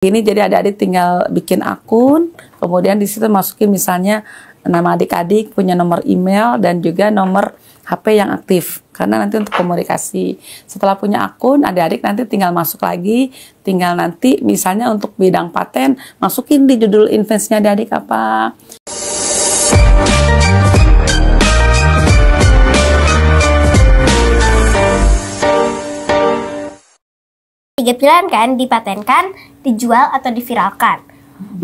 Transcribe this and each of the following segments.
Ini jadi adik-adik tinggal bikin akun, kemudian di situ masukin misalnya nama adik-adik, punya nomor email dan juga nomor HP yang aktif. Karena nanti untuk komunikasi. Setelah punya akun, adik-adik nanti tinggal masuk lagi, tinggal nanti misalnya untuk bidang paten, masukin di judul investnya adik-adik apa. Tiga pilihan kan, dipatenkan, dijual, atau diviralkan.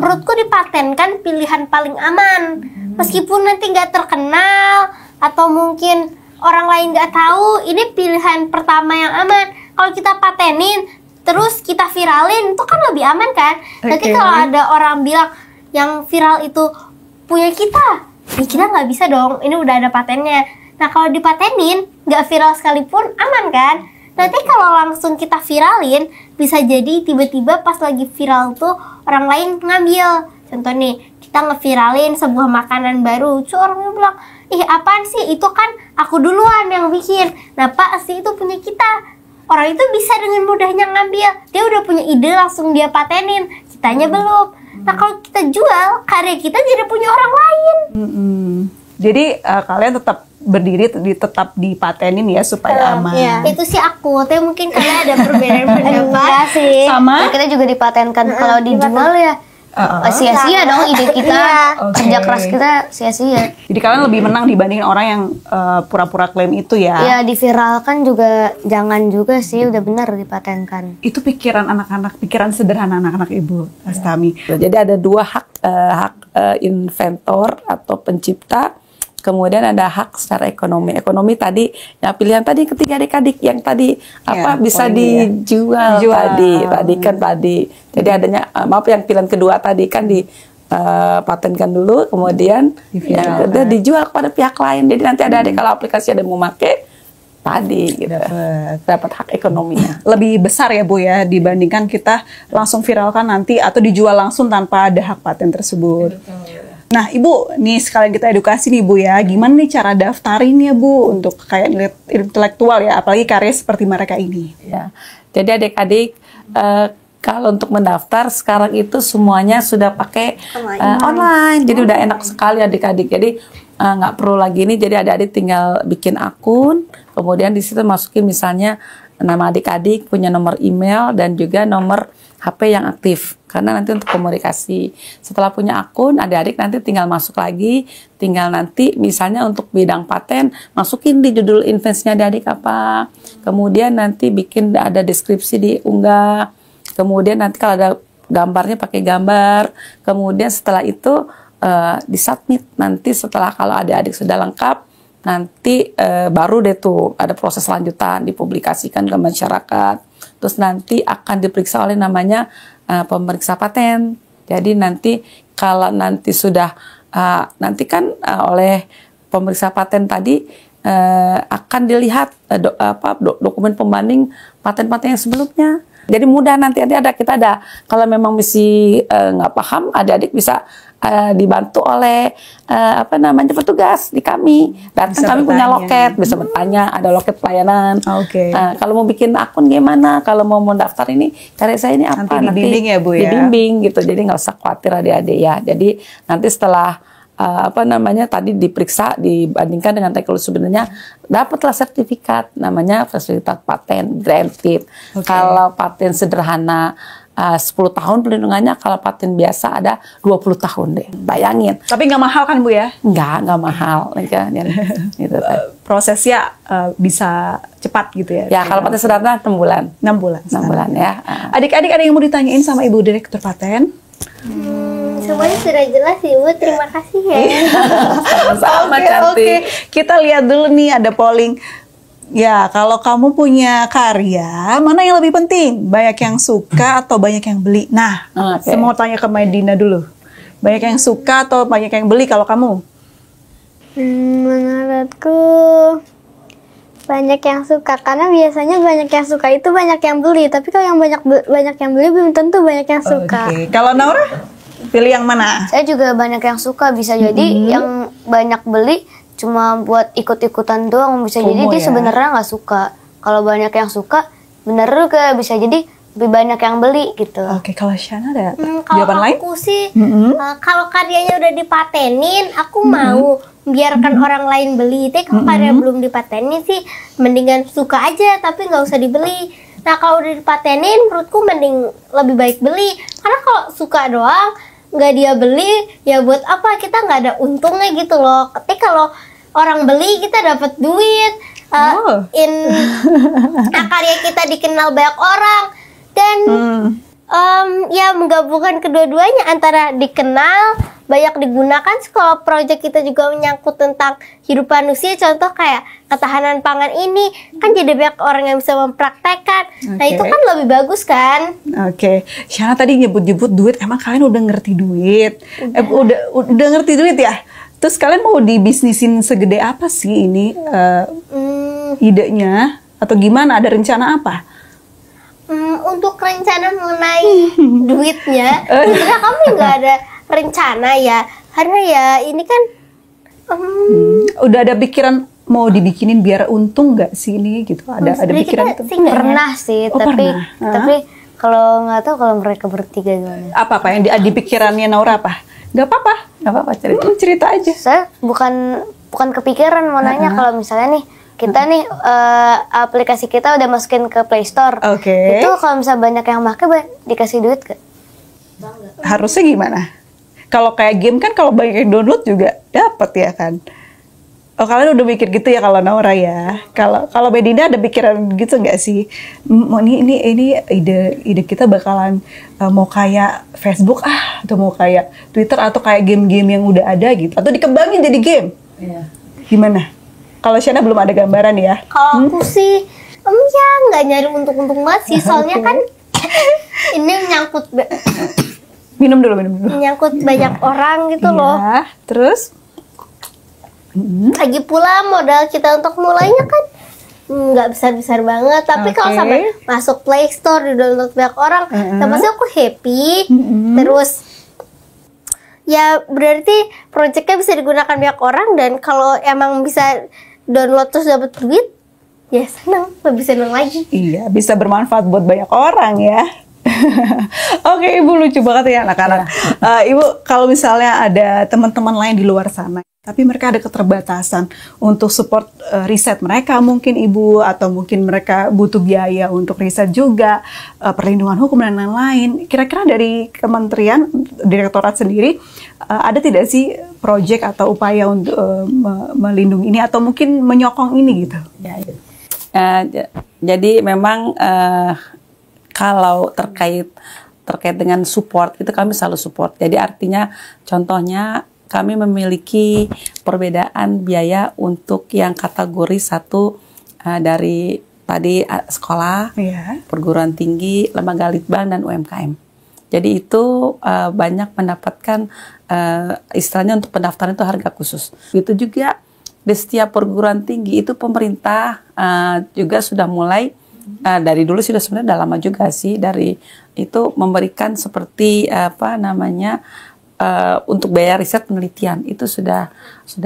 Menurutku dipatenkan pilihan paling aman. Meskipun nanti nggak terkenal, atau mungkin orang lain nggak tahu, ini pilihan pertama yang aman. Kalau kita patenin, terus kita viralin, itu kan lebih aman kan? Nanti kalau ada orang bilang yang viral itu punya kita, ya kita nggak bisa dong, ini udah ada patennya. Nah kalau dipatenin, nggak viral sekalipun, aman kan? Nanti kalau langsung kita viralin, bisa jadi tiba-tiba pas lagi viral tuh orang lain ngambil. Contoh nih, kita ngeviralin sebuah makanan baru, terus orangnya bilang, ih apaan sih, itu kan aku duluan yang bikin. Nah pasti itu punya kita. Orang itu bisa dengan mudahnya ngambil. Dia udah punya ide, langsung dia patenin. Kitanya belum. Nah kalau kita jual, karya kita jadi punya orang lain. Jadi kalian tetap berdiri tetap dipatenin ya supaya aman. Ya. Itu sih aku, tapi mungkin kalian ada perbedaan pendapat sih. Sama? Ya, kita juga dipatenkan. Kalau dijual ya sia-sia dong ide kita. Kerja keras kita sia-sia. Jadi kalian lebih menang dibandingin orang yang pura-pura klaim itu ya? Ya diviralkan juga jangan juga sih, udah benar dipatenkan. Itu pikiran anak-anak, pikiran sederhana anak-anak Ibu Astami. Jadi ada dua hak inventor atau pencipta. Kemudian ada hak secara ekonomi. Ekonomi tadi, yang pilihan tadi ketiga adik-adik yang tadi bisa dijual tadi. Jadi adanya maaf yang pilihan kedua tadi kan dipatenkan dulu, kemudian yang kedua dijual kepada pihak lain. Jadi nanti ada adik kalau aplikasi ada mau pakai tadi gitu. Dapat hak ekonominya. Lebih besar ya Bu ya dibandingkan kita langsung viralkan nanti atau dijual langsung tanpa ada hak paten tersebut. Nah Ibu, nih sekalian kita edukasi nih Bu ya, gimana nih cara daftarin ya Bu untuk kayak intelektual ya, apalagi karya seperti mereka ini. Ya, jadi adik-adik kalau untuk mendaftar sekarang itu semuanya sudah pakai online, jadi udah enak sekali adik-adik. Jadi nggak perlu lagi ini, jadi adik-adik tinggal bikin akun, kemudian di situ masukin misalnya nama adik-adik, punya nomor email dan juga nomor HP yang aktif. Karena nanti untuk komunikasi. Setelah punya akun, adik-adik nanti tinggal masuk lagi, tinggal nanti misalnya untuk bidang paten, masukin di judul investnya adik-adik apa. Kemudian nanti bikin ada deskripsi diunggah. Kemudian nanti kalau ada gambarnya pakai gambar. Kemudian setelah itu disubmit. Nanti setelah kalau adik-adik sudah lengkap, nanti baru deh tuh ada proses lanjutan, dipublikasikan ke masyarakat. Terus nanti akan diperiksa oleh namanya pemeriksa paten. Jadi nanti kalau nanti sudah nanti kan oleh pemeriksa paten tadi akan dilihat dokumen pembanding paten-paten yang sebelumnya. Jadi mudah nanti kita ada kalau memang mesti nggak paham, adik-adik bisa dibantu oleh petugas di kami. Datang kami punya loket, bisa bertanya, ada loket pelayanan. Kalau mau bikin akun gimana, kalau mau daftar ini karya saya ini apa, nanti dibimbing ya Bu ya. Dibimbing gitu. Jadi nggak usah khawatir adik-adik ya. Jadi nanti setelah tadi diperiksa dibandingkan dengan teknologi sebenarnya dapatlah sertifikat namanya sertifikat paten granted. Kalau paten sederhana 10 tahun pelindungannya, kalau paten biasa ada 20 tahun deh. Bayangin. Tapi nggak mahal kan Bu ya? Nggak mahal. Gitu. Prosesnya bisa cepat gitu ya? Ya kalau paten sederhana 6 bulan. 6 bulan. 6 bulan ya. Adik-adik ada yang mau ditanyain sama Ibu Direktur Paten? Semuanya sudah jelas Ibu, terima kasih ya. Sama-sama cantik. Kita lihat dulu nih ada polling. Ya, kalau kamu punya karya, mana yang lebih penting? Banyak yang suka atau banyak yang beli? Nah, saya mau tanya ke Medina dulu. Banyak yang suka atau banyak yang beli kalau kamu? Menurutku banyak yang suka, karena biasanya banyak yang suka itu banyak yang beli. Tapi kalau yang banyak yang beli belum tentu banyak yang suka. Kalau Naura, pilih yang mana? Saya juga banyak yang suka, bisa jadi yang banyak beli cuma buat ikut-ikutan doang, bisa jadi dia sebenarnya nggak suka. Kalau banyak yang suka, bener juga bisa jadi lebih banyak yang beli gitu. Oke, kalau Shana ada Kalau jawaban lain? aku sih, kalau karyanya udah dipatenin, aku mau biarkan orang lain beli. Tapi kalau karya belum dipatenin sih, mendingan suka aja, tapi nggak usah dibeli. Nah kalau udah dipatenin, menurutku mending lebih baik beli. Karena kalau suka doang, nggak dia beli, ya buat apa? Kita nggak ada untungnya gitu loh. Tapi kalau orang beli, kita dapat duit. Karya kita dikenal banyak orang. Dan ya menggabungkan kedua-duanya, antara dikenal, banyak digunakan. Kalau proyek kita juga menyangkut tentang hidup manusia, contoh kayak ketahanan pangan ini, kan jadi banyak orang yang bisa mempraktekkan. Nah itu kan lebih bagus kan. Oke, Shana tadi nyebut-nyebut duit, emang kalian udah ngerti duit? Udah ngerti duit ya? Terus kalian mau dibisnisin segede apa sih ini idenya? Atau gimana, ada rencana apa? Untuk rencana mengenai duitnya, sebenarnya kami nggak ada rencana ya, karena ya ini kan udah ada pikiran mau dibikinin biar untung nggak sih ini gitu? Ada pikiran itu? Pernah sih, tapi pernah? tapi kalau nggak tahu kalau mereka bertiga gimana. Apa yang di pikirannya Naura apa? Nggak apa-apa, cerita aja. Saya bukan kepikiran mau nanya kalau misalnya nih kita nih aplikasi kita udah masukin ke Play Store. Oke. Itu kalau misalnya banyak yang pakai dikasih duit gak? Harusnya gimana? Kalau kayak game kan kalau banyak yang download juga dapat ya kan? Oh kalian udah mikir gitu ya kalau Naura ya? Kalau Medina ada pikiran gitu nggak sih? Ini ide kita bakalan mau kayak Facebook atau mau kayak Twitter atau kayak game-game yang udah ada gitu? Atau dikembangin jadi game? Iya. Gimana? Kalau Shana belum ada gambaran ya? Kalau aku sih, ya nggak nyari untung-untung banget sih, soalnya kan ini Minum dulu. menyangkut banyak orang gitu loh. Iya, terus? Lagi pula modal kita untuk mulainya kan nggak besar-besar banget, tapi kalau sampai masuk Play Store di download banyak orang, pasti aku happy. Terus ya berarti proyeknya bisa digunakan banyak orang, dan kalau emang bisa download terus dapat duit, ya lebih senang lagi. Iya, bisa bermanfaat buat banyak orang ya. Oke, Ibu lucu banget ya anak-anak. Ibu, kalau misalnya ada teman-teman lain di luar sana, tapi mereka ada keterbatasan untuk support riset mereka, mungkin Ibu, atau mungkin mereka butuh biaya untuk riset juga, perlindungan hukum dan lain-lain. Kira-kira dari Kementerian Direktorat sendiri, ada tidak sih proyek atau upaya untuk melindungi ini atau mungkin menyokong ini gitu? Jadi memang kalau terkait dengan support itu kami selalu support. Jadi artinya contohnya kami memiliki perbedaan biaya untuk yang kategori 1 dari tadi sekolah, perguruan tinggi, lembaga litbang dan UMKM. Jadi itu banyak mendapatkan istilahnya untuk pendaftaran itu harga khusus. Itu juga di setiap perguruan tinggi itu pemerintah juga sudah mulai dari dulu sudah sebenarnya udah lama juga sih dari itu memberikan seperti untuk biaya riset penelitian itu sudah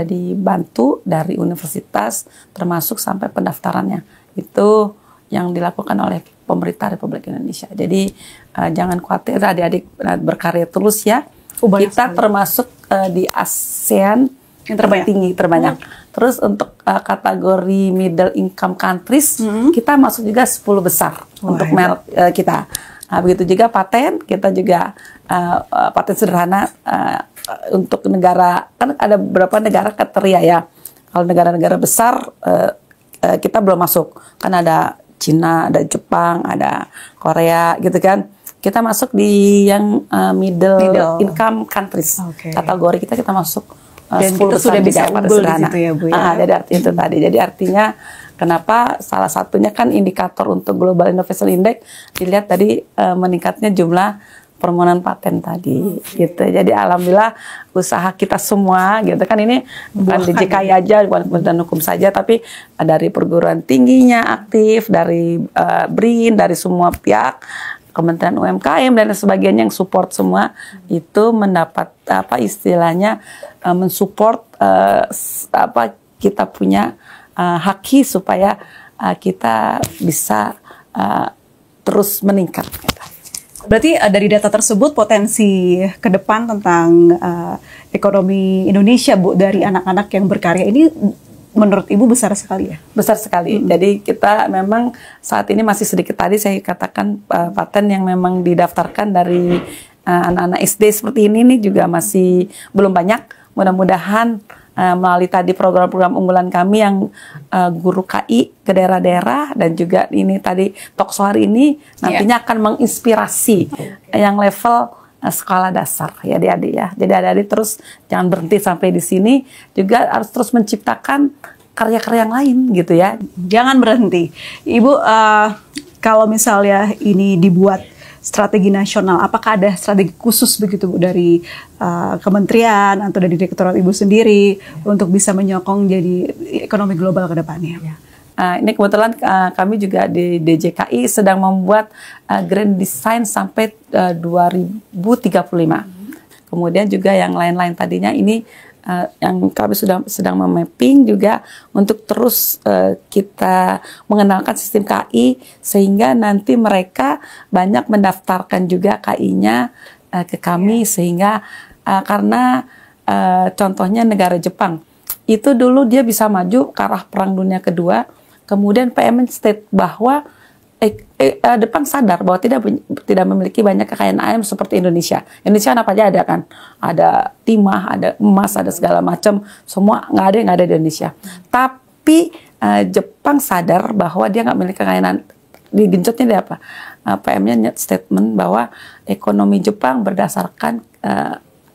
dibantu dari universitas termasuk sampai pendaftarannya itu yang dilakukan oleh pemerintah Republik Indonesia. Jadi jangan khawatir adik-adik berkarya terus ya. Kita termasuk di ASEAN yang terbanyak. Terus untuk kategori middle income countries kita masuk juga 10 besar untuk merek kita. Nah, begitu juga paten, kita juga paten sederhana untuk negara, kan ada beberapa negara kriteria ya. Kalau negara-negara besar kita belum masuk, kan ada Cina, ada Jepang, ada Korea gitu kan. Kita masuk di yang middle income countries. Kategori kita masuk dan kita sudah bisa unggul di situ ya Bu ya. Jadi artinya itu tadi. Jadi artinya kenapa salah satunya kan indikator untuk Global Innovation Index dilihat tadi meningkatnya jumlah permohonan paten tadi gitu. Jadi alhamdulillah usaha kita semua gitu kan, ini bukan DJKI aja, bukan Kementerian Hukum saja, tapi dari perguruan tingginya aktif, dari BRIN, dari semua pihak, Kementerian UMKM dan sebagainya yang support semua itu mendapat istilahnya mensupport kita punya haki supaya kita bisa terus meningkat. Gitu. Berarti dari data tersebut potensi ke depan tentang ekonomi Indonesia, Bu, dari anak-anak yang berkarya ini menurut Ibu besar sekali ya? Besar sekali. Jadi kita memang saat ini masih sedikit, tadi saya katakan paten yang memang didaftarkan dari anak-anak SD seperti ini nih juga masih belum banyak. Mudah-mudahan melalui tadi program-program unggulan kami yang guru KI ke daerah-daerah dan juga ini tadi Talkshow hari ini nantinya akan menginspirasi yang level sekolah dasar ya adik-adik ya. Jadi adik-adik terus jangan berhenti sampai di sini, juga harus terus menciptakan karya-karya yang lain gitu ya. Jangan berhenti. Ibu, kalau misalnya ini dibuat strategi nasional, apakah ada strategi khusus begitu Bu dari kementerian atau dari direktorat Ibu sendiri untuk bisa menyokong jadi ekonomi global ke depannya? Ini kebetulan kami juga di DJKI sedang membuat Grand Design sampai 2035. Kemudian juga yang lain-lain tadinya ini yang kami sedang memapping juga untuk terus kita mengenalkan sistem KI sehingga nanti mereka banyak mendaftarkan juga KI-nya ke kami sehingga karena contohnya negara Jepang itu dulu dia bisa maju ke arah Perang Dunia Kedua, kemudian PMN state bahwa Jepang sadar bahwa tidak memiliki banyak kekayaan alam seperti Indonesia. Indonesia apa aja ada kan? Ada timah, ada emas, ada segala macam. Semua nggak ada di Indonesia. Tapi Jepang sadar bahwa dia nggak memiliki kekayaan. Digenjotnya dia apa? PM-nya statement bahwa ekonomi Jepang berdasarkan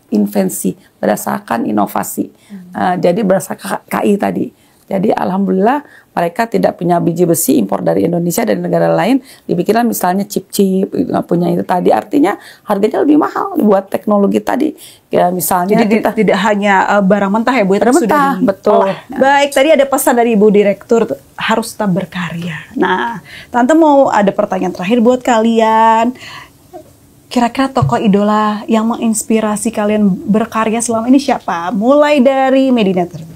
invensi, berdasarkan inovasi. Jadi berdasarkan KI tadi. Jadi alhamdulillah mereka tidak punya biji besi impor dari Indonesia dan negara lain, dibikinlah misalnya chip-chip nggak punya itu tadi, artinya harganya lebih mahal buat teknologi tadi ya misalnya. Jadi tidak hanya barang mentah ya Bu, barang mentah, betul. Baik, tadi ada pesan dari Ibu Direktur harus tetap berkarya. Nah, Tante mau ada pertanyaan terakhir buat kalian. Kira-kira tokoh idola yang menginspirasi kalian berkarya selama ini siapa? Mulai dari Medina terlebih.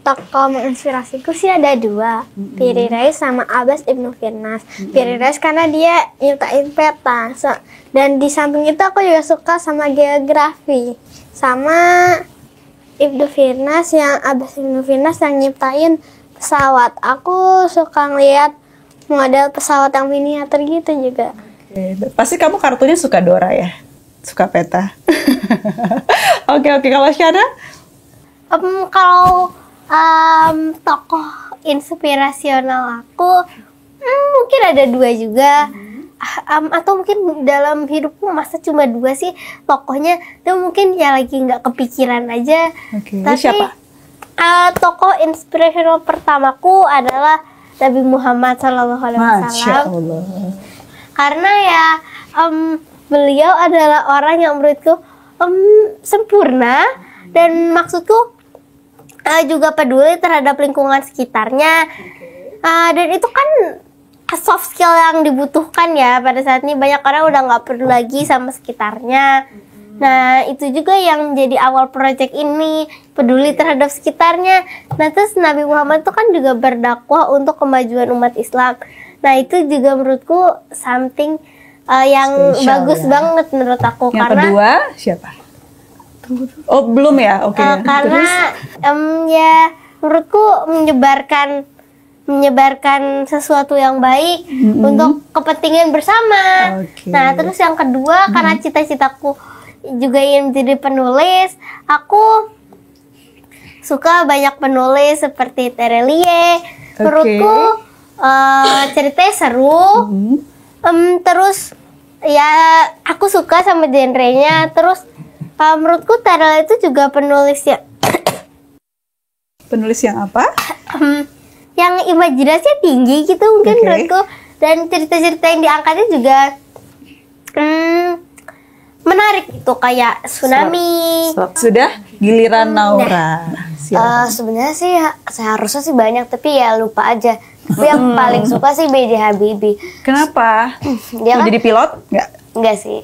Tokoh menginspirasiku sih ada dua, Piri Reis sama Abbas Ibnu Firnas. Piri Reis karena dia nyiptain peta, dan di samping itu aku juga suka sama geografi, sama Ibnu Firnas yang Abbas Ibnu Firnas yang nyiptain pesawat. Aku suka ngeliat model pesawat yang miniatur gitu juga. Oke, pasti kamu kartunya suka Dora ya, suka peta. Oke, kalau Syana? Kalau tokoh inspirasional aku mungkin ada dua juga, atau mungkin dalam hidupku masa cuma dua sih tokohnya, itu mungkin ya lagi nggak kepikiran aja. Tapi siapa? Tokoh inspirasional pertamaku adalah Nabi Muhammad SAW. Karena ya beliau adalah orang yang menurutku sempurna, dan maksudku juga peduli terhadap lingkungan sekitarnya. Dan itu kan soft skill yang dibutuhkan ya pada saat ini. Banyak orang udah nggak peduli lagi sama sekitarnya. Nah, itu juga yang jadi awal proyek ini, peduli terhadap sekitarnya. Nah, terus Nabi Muhammad itu kan juga berdakwah untuk kemajuan umat Islam. Nah, itu juga menurutku something yang spesial, bagus banget menurut aku. Yang karena kedua siapa? Oh, belum ya? Oke. Karena ya menurutku menyebarkan sesuatu yang baik untuk kepentingan bersama. Nah, terus yang kedua karena cita-citaku juga ingin menjadi penulis, aku suka banyak penulis seperti Terelie. Menurutku ceritanya seru. Terus ya aku suka sama genrenya. Terus menurutku Terelie itu juga penulis ya. Penulis yang apa? Yang imajinasinya tinggi gitu mungkin menurutku, dan cerita-cerita yang diangkatnya juga menarik gitu, kayak Tsunami. Sudah giliran Naura. Sebenarnya sih seharusnya sih banyak, tapi ya lupa aja. Tapi yang paling suka sih B.J. Habibie. Kenapa? Dia kan jadi pilot? Enggak sih.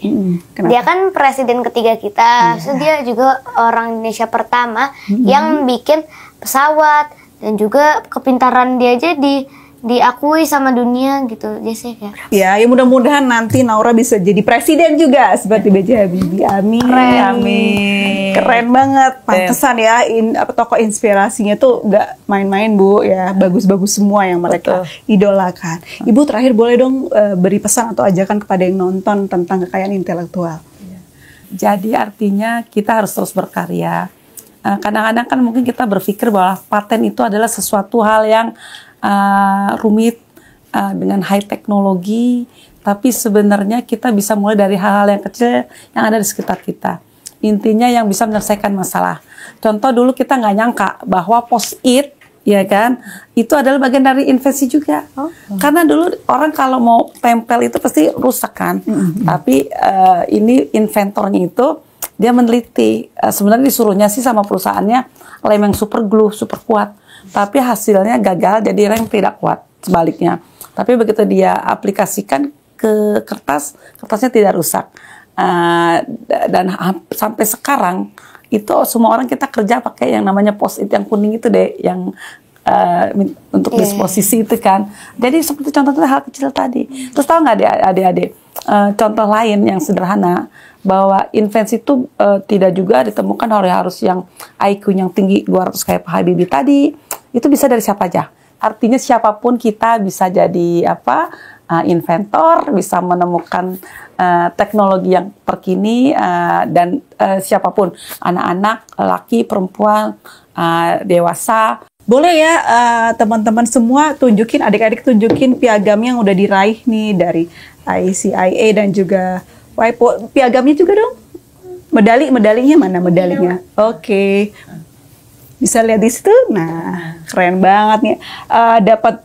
Kenapa? Dia kan presiden ketiga kita. So, dia juga orang Indonesia pertama yang bikin pesawat, dan juga kepintaran dia aja diakui sama dunia gitu, Jessica. Ya, ya mudah-mudahan nanti Naura bisa jadi presiden juga seperti B.J. Habibie. Amin. Amin. Keren banget. Pantesan ya tokoh inspirasinya tuh nggak main-main Bu ya. Bagus-bagus semua yang mereka idolakan. Ibu terakhir boleh dong beri pesan atau ajakan kepada yang nonton tentang kekayaan intelektual. Jadi artinya kita harus terus berkarya. Kadang-kadang kan mungkin kita berpikir bahwa paten itu adalah sesuatu hal yang rumit dengan high teknologi, tapi sebenarnya kita bisa mulai dari hal-hal yang kecil yang ada di sekitar kita. Intinya yang bisa menyelesaikan masalah. Contoh dulu kita nggak nyangka bahwa post-it, ya kan, itu adalah bagian dari invensi juga. Karena dulu orang kalau mau tempel itu pasti rusak kan. Tapi ini inventornya itu dia meneliti. Sebenarnya disuruhnya sih sama perusahaannya lem yang super glue, super kuat. Tapi hasilnya gagal, jadi rem tidak kuat, sebaliknya. Tapi begitu dia aplikasikan ke kertas, kertasnya tidak rusak. Dan sampai sekarang, itu semua orang kita kerja pakai yang namanya post-it yang kuning itu deh, yang untuk disposisi itu kan. Jadi seperti contoh hal kecil tadi. Terus tahu nggak adik-adik, contoh lain yang sederhana, bahwa invensi itu tidak juga ditemukan harus yang IQ yang tinggi 200 kayak Pak Habibie tadi. Itu bisa dari siapa aja. Artinya siapapun kita bisa jadi inventor, bisa menemukan teknologi yang terkini, dan siapapun, anak-anak, laki, perempuan, dewasa. Boleh ya teman-teman semua tunjukin, adik-adik tunjukin piagam yang udah diraih nih dari ICIA dan juga WIPO. Piagamnya juga dong. Medalinya mana medalinya? Oke. Bisa lihat di situ. Nah, keren banget nih. Dapat,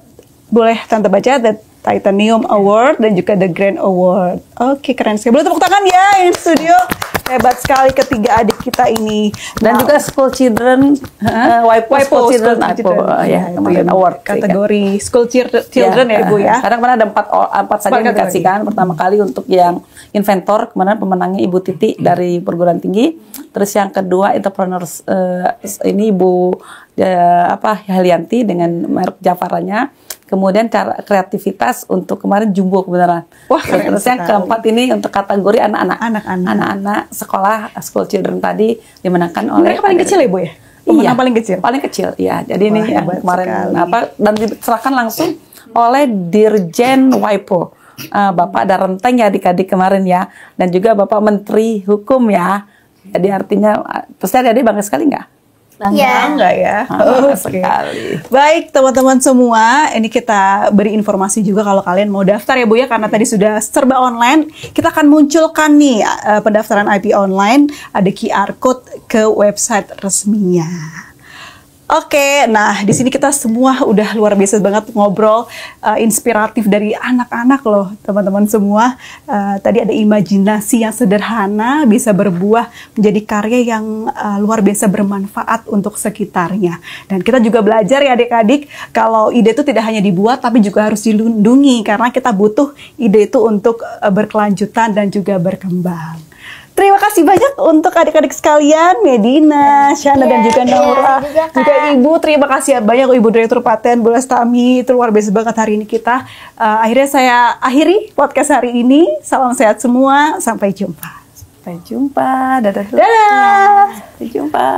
boleh Tante baca, The Titanium Award dan juga The Grand Award. Oke, keren sekali. Boleh tepuk tangan ya in studio. Hebat sekali ketiga adik kita ini. Dan juga School Children, WIPO School Children, ya, kemarin award. Kategori School Children ya Ibu ya. Kadang ada empat saja yang dikasihkan. Pertama kali untuk yang inventor, kemarin pemenangnya Ibu Titi dari perguruan tinggi. Terus yang kedua entrepreneurs, ini Ibu Helianti dengan merek Javaranya. Kemudian cara kreativitas untuk kemarin Jumbo kebenaran. Wah, terus yang keempat ini untuk kategori anak-anak sekolah School Children tadi dimenangkan oleh. Mereka paling kecil ya Bu ya? Pemenang paling kecil. Paling kecil, iya. Jadi ini yang kemarin dan diserahkan langsung oleh Dirjen WIPO. Bapak ada renteng ya adik-adik kemarin ya, dan juga Bapak Menteri Hukum ya. Jadi artinya pasti adik-adik bangga sekali nggak? Bangga ya. Sekali. Baik teman-teman semua, ini kita beri informasi juga kalau kalian mau daftar ya Bu ya, karena tadi sudah serba online. Kita akan munculkan nih pendaftaran IP online, ada QR code ke website resminya. Oke, nah di sini kita semua udah luar biasa banget ngobrol inspiratif dari anak-anak loh teman-teman semua. Tadi ada imajinasi yang sederhana bisa berbuah menjadi karya yang luar biasa bermanfaat untuk sekitarnya. Dan kita juga belajar ya adik-adik, kalau ide itu tidak hanya dibuat tapi juga harus dilindungi, karena kita butuh ide itu untuk berkelanjutan dan juga berkembang. Terima kasih banyak untuk adik-adik sekalian, Medina, Shana, dan juga Naura. Juga Ibu, terima kasih banyak Ibu Direktur Paten Bulastami. Itu luar biasa banget hari ini kita. Akhirnya saya akhiri podcast hari ini. Salam sehat semua, sampai jumpa. Sampai jumpa, dadah. Dadah. Sampai jumpa.